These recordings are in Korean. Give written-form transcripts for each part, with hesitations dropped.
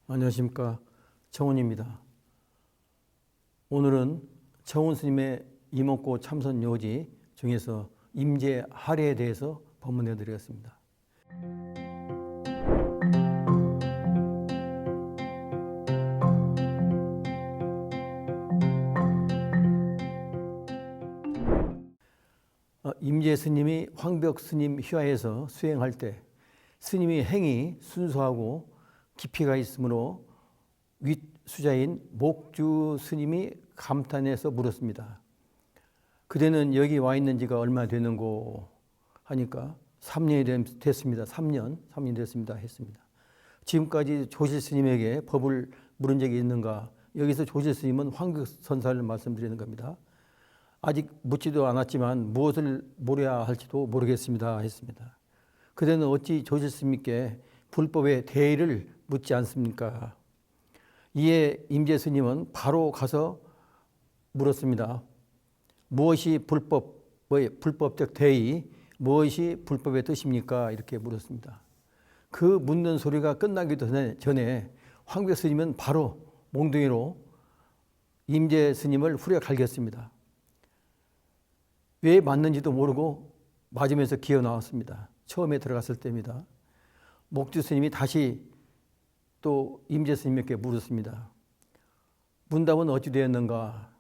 안녕하십니까, 정훈입니다. 오늘은 정훈 스님의 이목고 참선 요지 중에서 임재 할애에 대해서 법문해 드리겠습니다. 임재 스님이 황벽 스님 휘하에서 수행할 때 스님의 행이 순수하고 깊이가 있으므로 윗수자인 목주 스님이 감탄해서 물었습니다. 그대는 여기 와 있는 지가 얼마 되는고 하니까 3년이 됐습니다. 3년 됐습니다 했습니다. 지금까지 조실 스님에게 법을 물은 적이 있는가? 여기서 조실 스님은 황벽선사를 말씀드리는 겁니다. 아직 묻지도 않았지만 무엇을 물어야 할지도 모르겠습니다 했습니다. 그대는 어찌 조실 스님께 불법의 대의를 묻지 않습니까? 이에 임재 스님은 바로 가서 물었습니다. 무엇이 불법적 대의, 무엇이 불법의 뜻입니까? 이렇게 물었습니다. 그 묻는 소리가 끝나기도 전에 황벽 스님은 바로 몽둥이로 임재 스님을 후려 갈겼습니다. 왜 맞는지도 모르고 맞으면서 기어 나왔습니다. 처음에 들어갔을 때입니다. 목주 스님이 다시 또 임재 스님에게 물었습니다. 문답은 어찌 되었는가?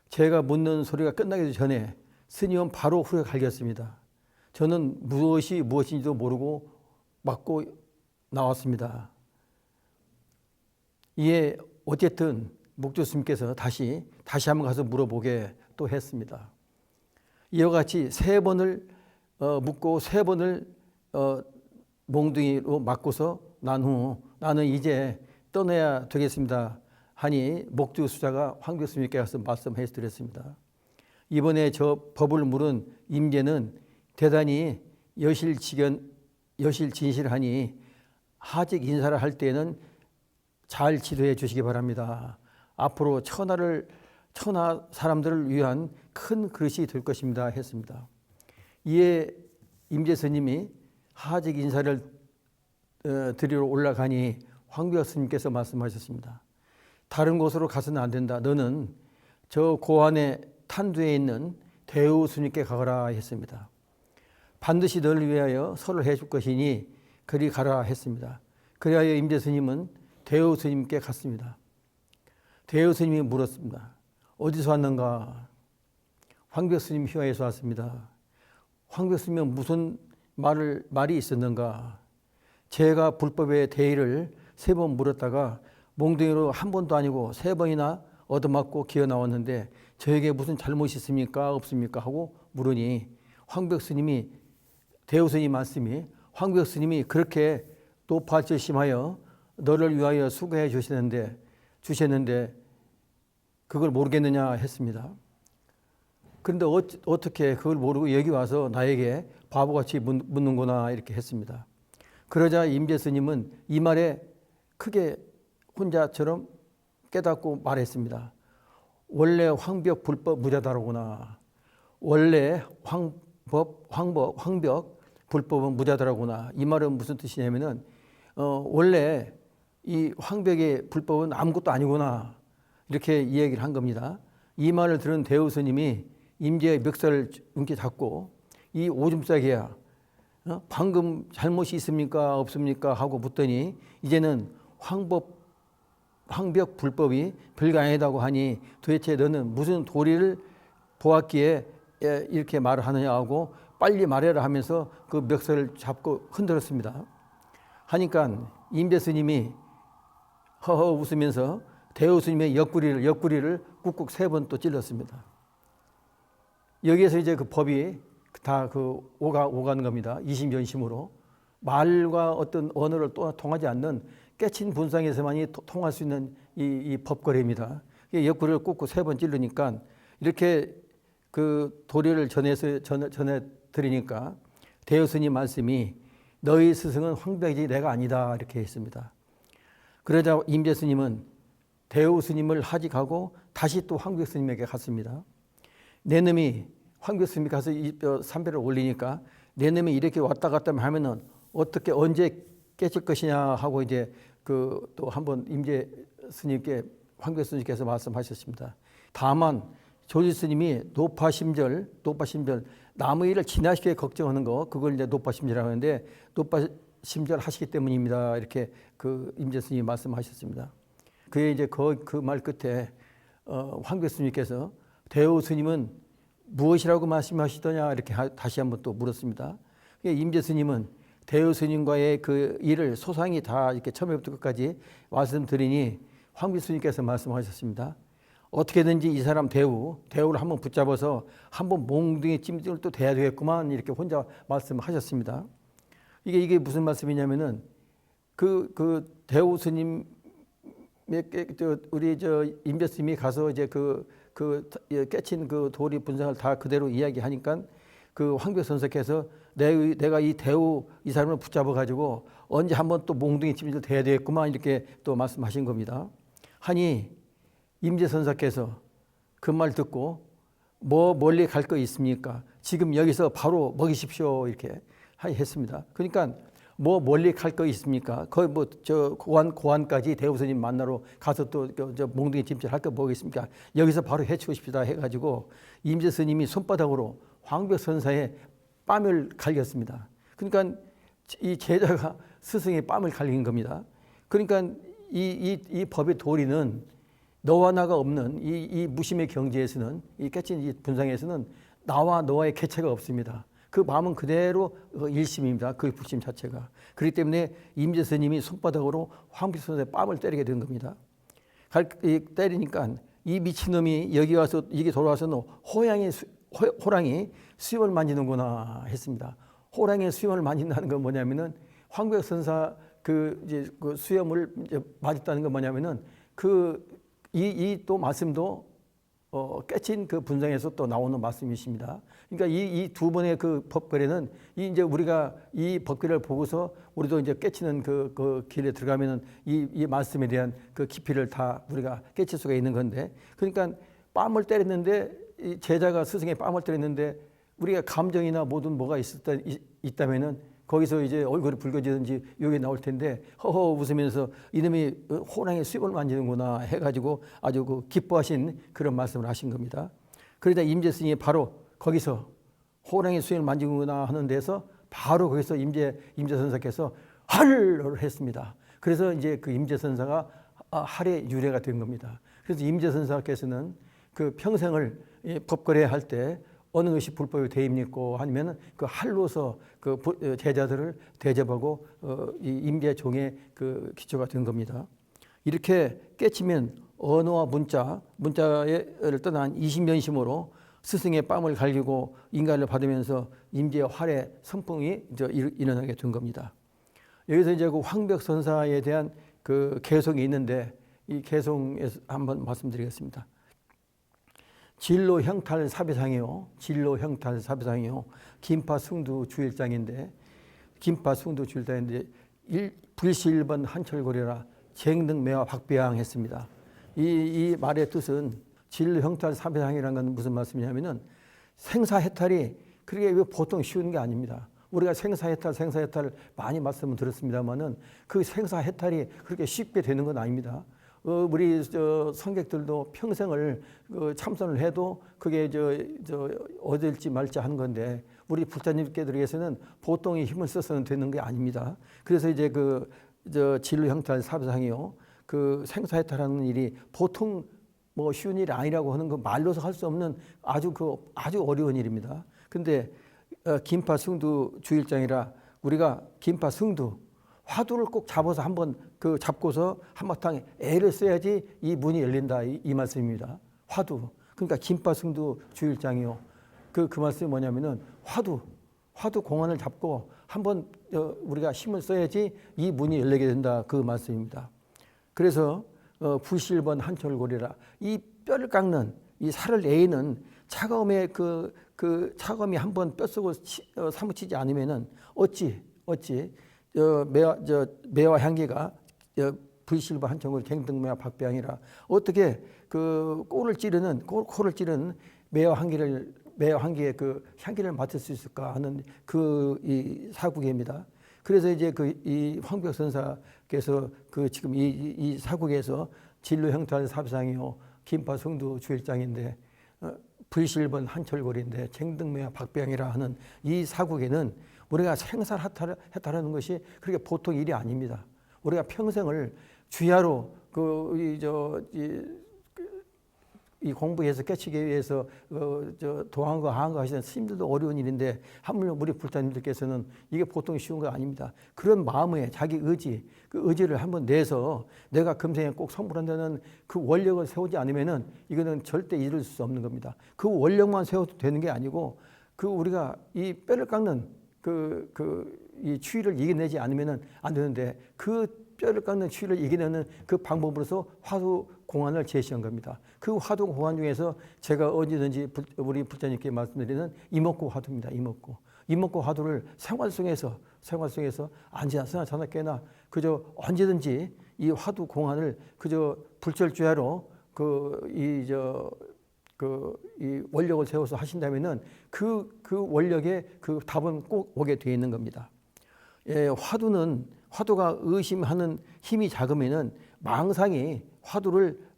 제가 묻는 소리가 끝나기 전에 스님은 바로 후려 갈겼습니다. 저는 무엇인지도 모르고 맞고 나왔습니다. 이에 어쨌든 목주 스님께서 다시 한번 가서 물어보게 또 했습니다. 이와 같이 3번을 묻고 3번을 몽둥이로 맞고서 난 후 나는 이제 떠나야 되겠습니다 하니 목주 수자가 황벽 스님께 가서 말씀해 드렸습니다. 이번에 저 법을 물은 임재는 대단히 여실진실하니 하직 인사를 할 때에는 잘 지도해 주시기 바랍니다. 앞으로 천하 사람들을 위한 큰 그릇이 될 것입니다 했습니다. 이에 임재 스님이 하직 인사를 드리러 올라가니 황벽 스님께서 말씀하셨습니다. 다른 곳으로 가서는 안 된다. 너는 저 고안의 탄두에 있는 대우 스님께 가거라 했습니다. 반드시 너를 위하여 설을 해줄 것이니 그리 가라 했습니다. 그리하여 임재 스님은 대우 스님께 갔습니다. 대우 스님이 물었습니다. 어디서 왔는가? 황벽 스님 휘하에서 왔습니다. 황벽 스님은 무슨 말이 있었는가? 제가 불법의 대의를 3번 물었다가 몽둥이로 한 번도 아니고 3번이나 얻어맞고 기어 나왔는데 저에게 무슨 잘못이 있습니까? 없습니까? 하고 물으니 황벽 스님이 대우 스님 말씀이 황벽 스님이 그렇게 높아지심하여 너를 위하여 수고해 주셨는데 그걸 모르겠느냐 했습니다. 그런데 어떻게 그걸 모르고 여기 와서 나에게 바보같이 묻는구나 이렇게 했습니다. 그러자 임재 스님은 이 말에 크게 혼자처럼 깨닫고 말했습니다. 원래 황벽 불법 무자다라구나. 원래 황벽 불법은 무자다라구나. 이 말은 무슨 뜻이냐면은 원래 이 황벽의 불법은 아무것도 아니구나. 이렇게 이야기를 한 겁니다. 이 말을 들은 대우 스님이 임재의 멱살을 움켜 잡고 이 오줌싸개야 방금 잘못이 있습니까 없습니까 하고 묻더니 이제는 황벽 불법이 별거 아니다고 하니 도대체 너는 무슨 도리를 보았기에 이렇게 말을 하느냐 하고 빨리 말해라 하면서 그 멱살을 잡고 흔들었습니다. 하니까 임재 스님이 허허 웃으면서 대우 스님의 옆구리를 꾹꾹 3번 또 찔렀습니다. 여기에서 이제 그 법이 다 그 오가는 겁니다. 이심전심으로. 말과 어떤 언어를 또 통하지 않는 깨친 분상에서만이 통할 수 있는 이 법거래입니다. 옆구리를 꽂고 3번 찌르니까 이렇게 그 도리를 전해 드리니까 대여스님 말씀이 너희 스승은 황백이지 내가 아니다 이렇게 했습니다. 그러자 임재스님은 대우스님을 하직하고 다시 또 황백스님에게 갔습니다. 내 놈이 황백스님이 가서 삼배를 올리니까 내 놈이 이렇게 왔다 갔다 하면은 어떻게 언제 깨질 것이냐 하고 이제 그 또 한번 임재스님께 황백스님께서 말씀하셨습니다. 다만 조지스님이 노파심절 남의 일을 지나치게 걱정하는 거 그걸 이제 노파심절이라고 하는데 노파심절 하시기 때문입니다. 이렇게 그 임재스님이 말씀하셨습니다. 그의 이제 그 말 끝에 황백스님께서 대우 스님은 무엇이라고 말씀하시더냐 이렇게 다시 한번 또 물었습니다. 임재스님은 대우 스님과의 그 일을 소상히 다 이렇게 처음부터 끝까지 말씀드리니 황백스님께서 말씀하셨습니다. 어떻게든지 이 사람 대우를 한번 붙잡아서 한번 몽둥이 찜질을 또 대야 되겠구만 이렇게 혼자 말씀하셨습니다. 이게 무슨 말씀이냐면은 그 대우 스님 우리 임재스님이 가서 이제 그 깨친 그 도리 분상을 다 그대로 이야기하니까 그 황백 선생께서 내가 이 대우 이 사람을 붙잡아 가지고 언제 한번 또 몽둥이 찜질 대야 되겠구만 이렇게 또 말씀하신 겁니다. 하니 임재 선사께서 그 말 듣고 뭐 멀리 갈 거 있습니까? 지금 여기서 바로 먹이십시오 이렇게 했습니다. 그러니까 뭐 멀리 갈 거 있습니까? 거의 뭐 저 고안까지 대우스님 만나러 가서 또 저 몽둥이 찜질 할 거 뭐겠습니까? 여기서 바로 해치우십시다 해가지고 임재 스님이 손바닥으로 황백 선사의 뺨을 갈겼습니다. 그러니까 이 제자가 스승의 뺨을 갈긴 겁니다. 그러니까 이 법의 도리는 너와 나가 없는 이 무심의 경지에서는 이 깨친 이 분상에서는 나와 너와의 개체가 없습니다. 그 마음은 그대로 일심입니다. 그 불심 자체가. 그렇기 때문에 임재 스님이 손바닥으로 황백 선사의 뺨을 때리게 된 겁니다. 때리니까 이 미친놈이 여기 와서 이게 돌아와서는 호랑이 수염을 만지는구나 했습니다. 호랑이의 수염을 만진다는 건 뭐냐면은 황백 선사 그 수염을 이제 맞았다는 건 뭐냐면은 이 또 말씀도 깨친 그 분상에서 또 나오는 말씀이십니다. 그러니까 이 두 번의 그 법거래는 이제 우리가 이 법거래를 보고서 우리도 이제 깨치는 그 길에 들어가면은 이 말씀에 대한 그 깊이를 다 우리가 깨칠 수가 있는 건데, 그러니까 뺨을 때렸는데 이 제자가 스승의 뺨을 때렸는데 우리가 감정이나 모든 뭐가 있다면은 거기서 이제 얼굴이 붉어지든지 여기 나올 텐데 허허 웃으면서 이놈이 호랑이 수염을 만지는구나 해가지고 아주 그 기뻐하신 그런 말씀을 하신 겁니다. 그러자 임재 스님이 바로 거기서 호랑이 수염을 만지는구나 하는 데서 바로 거기서 임재 선사께서 할을 했습니다. 그래서 이제 그 임재 선사가 할의 유래가 된 겁니다. 그래서 임재 선사께서는 그 평생을 법거래할 때 어느 것이 불법이 대입니고 아니면 그 할로서 그 제자들을 대접하고 이 임재종의 그 기초가 된 겁니다. 이렇게 깨치면 언어와 문자를 떠난 이심전심으로 스승의 뺨을 갈기고 인간을 받으면서 임재의 활의 선풍이 일어나게 된 겁니다. 여기서 이제 그 황백 선사에 대한 그 개성이 있는데 이 개성에서 한번 말씀드리겠습니다. 진로 형탈 사배상이요. 긴파 승두 주일장인데 불시일번 한철고리라 쟁등매와 박배양 했습니다. 이 말의 뜻은 진로 형탈 사배상이라는 건 무슨 말씀이냐면은 생사해탈이 그렇게 보통 쉬운 게 아닙니다. 우리가 생사해탈 많이 말씀을 들었습니다만은 그 생사해탈이 그렇게 쉽게 되는 건 아닙니다. 우리 성객들도 평생을 참선을 해도 그게 얻을지 말지 하는 건데 우리 불자님께들에게서는 보통의 힘을 써서는 되는 게 아닙니다. 그래서 이제 진로 형탈 사배상이요. 그 생사해탈하는 일이 보통 뭐 쉬운 일이 아니라고 하는 거 말로서 할 수 없는 아주 어려운 일입니다. 근데 긴파 승두 주일장이라 우리가 긴파 승두 화두를 꼭 잡아서 한번 잡고서 한바탕 애를 써야지 이 문이 열린다 이 말씀입니다. 화두. 그러니까 긴파 승두 주일장이요. 그 말씀이 뭐냐면은 화두 공안을 잡고 한번 우리가 힘을 써야지 이 문이 열리게 된다, 그 말씀입니다. 그래서 부실번 한철고리라, 이 뼈를 깎는, 이 살을 내는 차가움에 그 차가움이 한번 뼛속을 사무치지 않으면은 어찌 매와 향기가 부실번 한철고리 갱등매와 박배향이라, 어떻게 그 코를 찌르는 매와 향기의 그 향기를 맡을 수 있을까 하는 이 사국입니다. 그래서 이제 이 황벽 선사께서 지금 이 사국에서 진로 형탈 사비상이요 긴파 성두 주일장인데 불실번 한철골인데 쟁등매와 박배향이라 하는 이 사국에는 우리가 생살해탈하는 것이 그렇게 보통 일이 아닙니다. 우리가 평생을 주야로 이 공부해서 깨치기 위해서 도항거 하항거 하시는 스님들도 어려운 일인데, 하물며 우리 불자님들께서는 이게 보통 쉬운 거 아닙니다. 그런 마음에 자기 의지, 그 의지를 한번 내서 내가 금생에 꼭 성불한다는 그 원력을 세우지 않으면은 이거는 절대 이룰 수 없는 겁니다. 그 원력만 세워도 되는 게 아니고, 우리가 이 뼈를 깎는 이 추위를 이겨내지 않으면은 안 되는데, 그 뼈를 깎는 추위를 이겨내는 그 방법으로서 화두 공안을 제시한 겁니다. 그 화두 공안 중에서 제가 언제든지 우리 불자님께 말씀드리는 이목구 화두입니다. 이목구 화두를 생활 속에서 앉아서나 자나 깨나 그저 언제든지 이 화두 공안을 그저 불철주야로 이 원력을 세워서 하신다면은 그 원력의 그 답은 꼭 오게 되어 있는 겁니다. 화두가 의심하는 힘이 작으면은 망상이 화두를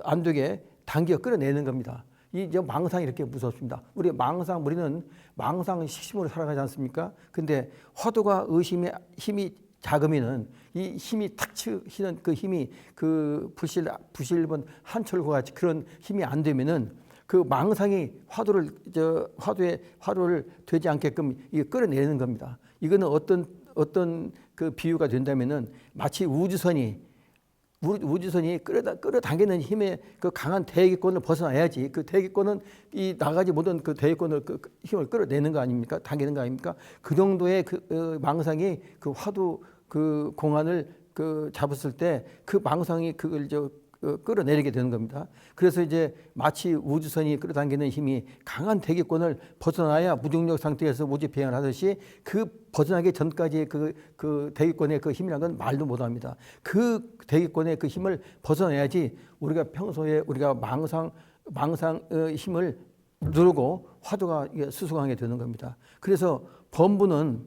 안 되게 당겨 끌어내는 겁니다. 망상이 이렇게 무섭습니다. 우리는 망상 식심으로 살아가지 않습니까? 근데 화두가 의심의 힘이 작으면은 이 힘이 탁 치는 그 힘이 부실번 한철과 같이 그런 힘이 안 되면은 그 망상이 화두를 되지 않게끔 끌어내는 겁니다. 이거는 어떤 그 비유가 된다면은 마치 우주선이 끌어당기는 힘의 그 강한 대기권을 벗어나야지 그 대기권은 나가지 못한 그 대기권을 힘을 끌어내는 거 아닙니까? 당기는 거 아닙니까? 그 정도의 망상이 화두 공안을 잡았을 때 그 망상이 그걸 끌어내리게 되는 겁니다. 그래서 이제 마치 우주선이 끌어당기는 힘이 강한 대기권을 벗어나야 무중력 상태에서 우주 비행을 하듯이 그 벗어나기 전까지의 그 대기권의 그 힘이라는 건 말도 못합니다. 그 대기권의 그 힘을 벗어나야지 우리가 평소에 우리가 망상의 힘을 누르고 화두가 수승하게 되는 겁니다. 그래서 범부는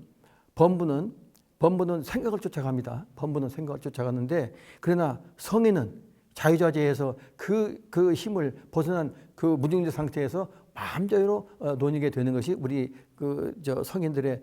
생각을 쫓아갑니다. 범부는 생각을 쫓아가는데, 그러나 성인은 자유자재에서 그 힘을 벗어난 그 무중력 상태에서 마음대로 논이게 되는 것이 우리 성인들의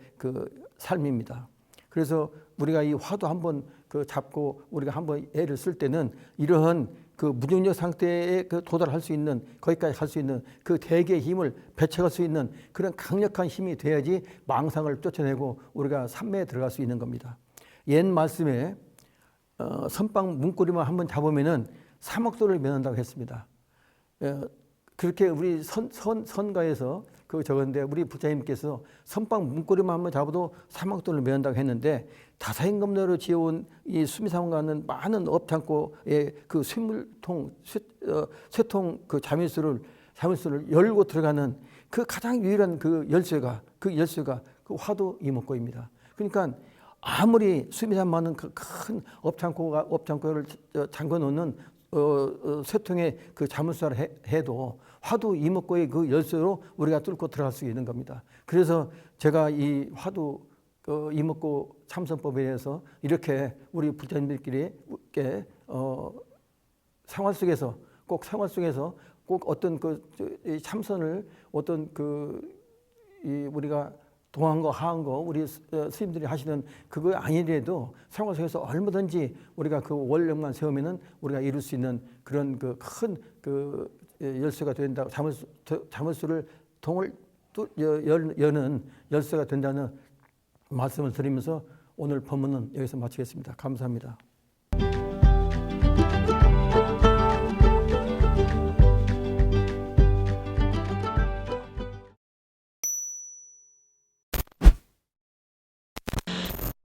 삶입니다. 그래서 우리가 이 화두 한번 잡고 우리가 한번 애를 쓸 때는 이러한 무중력 상태에 도달할 수 있는, 거기까지 갈 수 있는 그 대개의 힘을 배척할 수 있는 그런 강력한 힘이 돼야지 망상을 쫓아내고 우리가 삼매에 들어갈 수 있는 겁니다. 옛 말씀에 선빵 문고리만 한번 잡으면은 사막도를 면한다고 했습니다. 그렇게 우리 선가에서 적었는데, 우리 부처님께서 선빵 문고리만 한번 잡아도 사막도를 면한다고 했는데, 다사행검로로 지어온 이 수미상관은 많은 업창고의 그 쇠통 자물쇠를 열고 들어가는 그 가장 유일한 그 열쇠가 화두 이목구입니다. 그러니까 아무리 수미산만은 큰 업창고를 잠궈 놓는 쇠통의 그 자물쇠를 해도 화두 이목구의 그 열쇠로 우리가 뚫고 들어갈 수 있는 겁니다. 그래서 제가 이 화두 이목구 참선법에 대해서 이렇게 우리 불자님들끼리 생활 속에서 꼭 어떤 참선을 우리가 동한 거 하한 거 우리 스님들이 하시는 그거 아니래도 생활 속에서 얼마든지 우리가 그 원력만 세우면은 우리가 이룰 수 있는 그런 큰 열쇠가 된다. 자물쇠를 통을 여는 열쇠가 된다는 말씀을 드리면서 오늘 법문은 여기서 마치겠습니다. 감사합니다.